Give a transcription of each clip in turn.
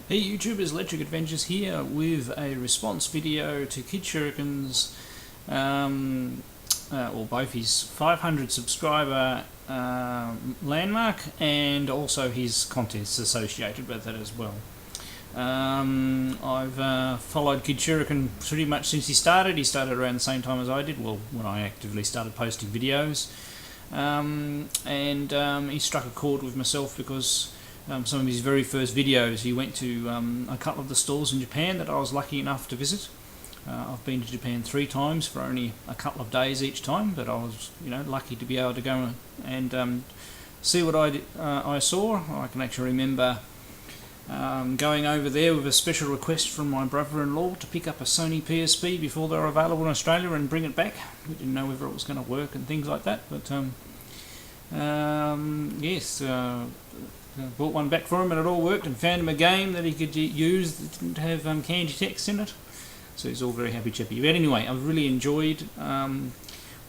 Hey YouTubers, Electric Adventures here with a response video to KidShoryuken's, or both his 500 subscriber landmark and also his contests associated with it as well. I've followed KidShoryuken pretty much since he started. He started around the same time as I did, well, when I actively started posting videos. He struck a chord with myself because some of his very first videos, he went to a couple of the stores in Japan that I was lucky enough to visit. I've been to Japan 3 times for only a couple of days each time, but I was, lucky to be able to go and see what I saw. I can actually remember going over there with a special request from my brother-in-law to pick up a Sony PSP before they were available in Australia and bring it back. We didn't know whether it was going to work and things like that, but yes. Bought one back for him and it all worked, and found him a game that he could use that didn't have candy text in it. So he's all very happy chappy. But anyway, I've really enjoyed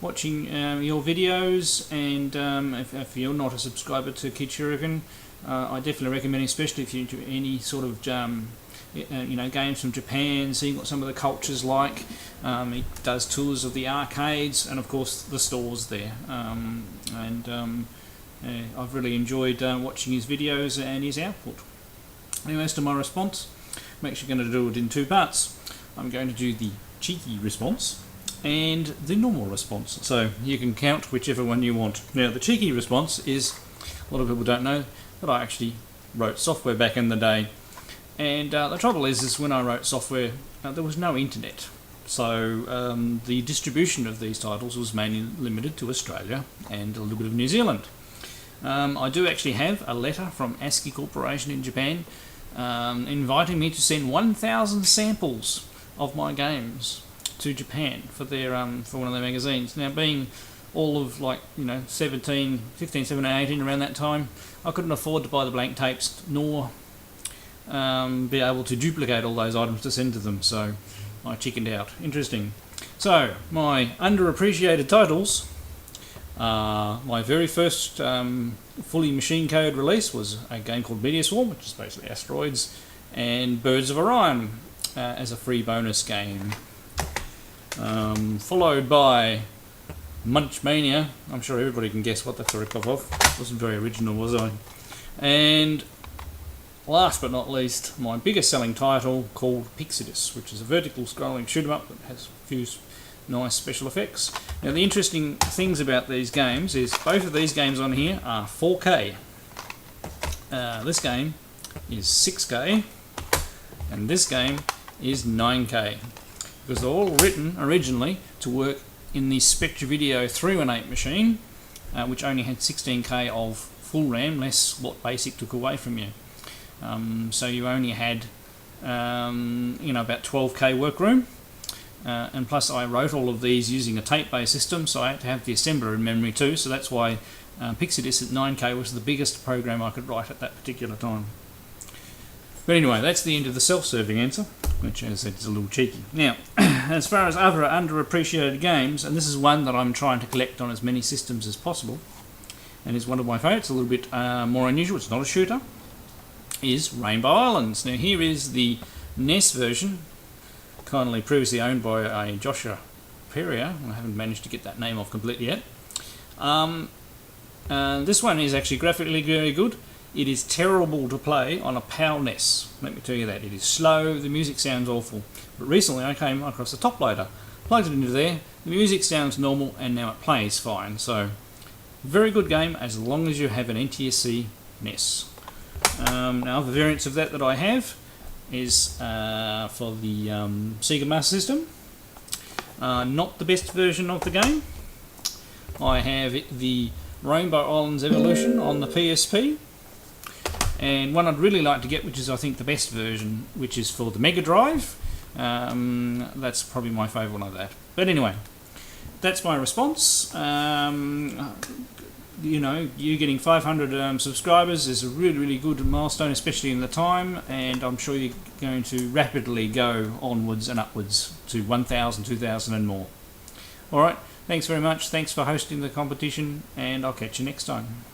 watching your videos, and if you're not a subscriber to KidShoryuken, I definitely recommend, especially if you're into any sort of games from Japan, seeing what some of the culture's like. He does tours of the arcades and of course the stores there. I've really enjoyed watching his videos and his output. Anyway, as to my response, I'm actually going to do it in 2 parts. I'm going to do the cheeky response and the normal response, so you can count whichever one you want. Now, the cheeky response is, a lot of people don't know that I actually wrote software back in the day, and the trouble is when I wrote software there was no internet, so the distribution of these titles was mainly limited to Australia and a little bit of New Zealand. I do actually have a letter from ASCII Corporation in Japan inviting me to send 1,000 samples of my games to Japan for their for one of their magazines. Now, being all of 15, 17, 18 around that time, I couldn't afford to buy the blank tapes nor be able to duplicate all those items to send to them, so I chickened out. Interesting. So, my underappreciated titles. My very first fully machine code release was a game called Meteor Swarm, which is basically asteroids, and Birds of Orion as a free bonus game. Followed by Munch Mania. I'm sure everybody can guess what that's a rip-off of. Wasn't very original, was I? And last but not least, my biggest selling title called Pixidus, which is a vertical scrolling shoot-em-up that has a few nice special effects. Now, the interesting things about these games is both of these games on here are 4K. This game is 6K and this game is 9K, because they're all written originally to work in the Spectra Video 318 machine, which only had 16K of full RAM, less what BASIC took away from you. So you only had about 12K workroom. And plus I wrote all of these using a tape-based system, so I had to have the assembler in memory too, so that's why Pixidus at 9K was the biggest program I could write at that particular time. But anyway, that's the end of the self-serving answer, which, as I said, is a little cheeky. Now, as far as other underappreciated games, and this is one that I'm trying to collect on as many systems as possible, and is one of my favourites, a little bit more unusual, it's not a shooter, is Rainbow Islands. Now, here is the NES version, kindly previously owned by a Joshua Perrier. I haven't managed to get that name off completely yet. This one is actually graphically very good. It is terrible to play on a PAL NES, let me tell you that. It is slow, the music sounds awful. But recently I came across a top loader, plugged it into there, the music sounds normal, and now it plays fine. So, very good game as long as you have an NTSC NES. Now, other variants of that I have is for the Sega Master System. Not the best version of the game. I have the Rainbow Islands Evolution on the PSP, and one I'd really like to get, which is I think the best version, which is for the Mega Drive. That's probably my favourite one of that. But anyway, that's my response. You getting 500 subscribers is a really good milestone, especially in the time, and I'm sure you're going to rapidly go onwards and upwards to 1,000, 2,000 and more. Alright, thanks very much, thanks for hosting the competition, and I'll catch you next time.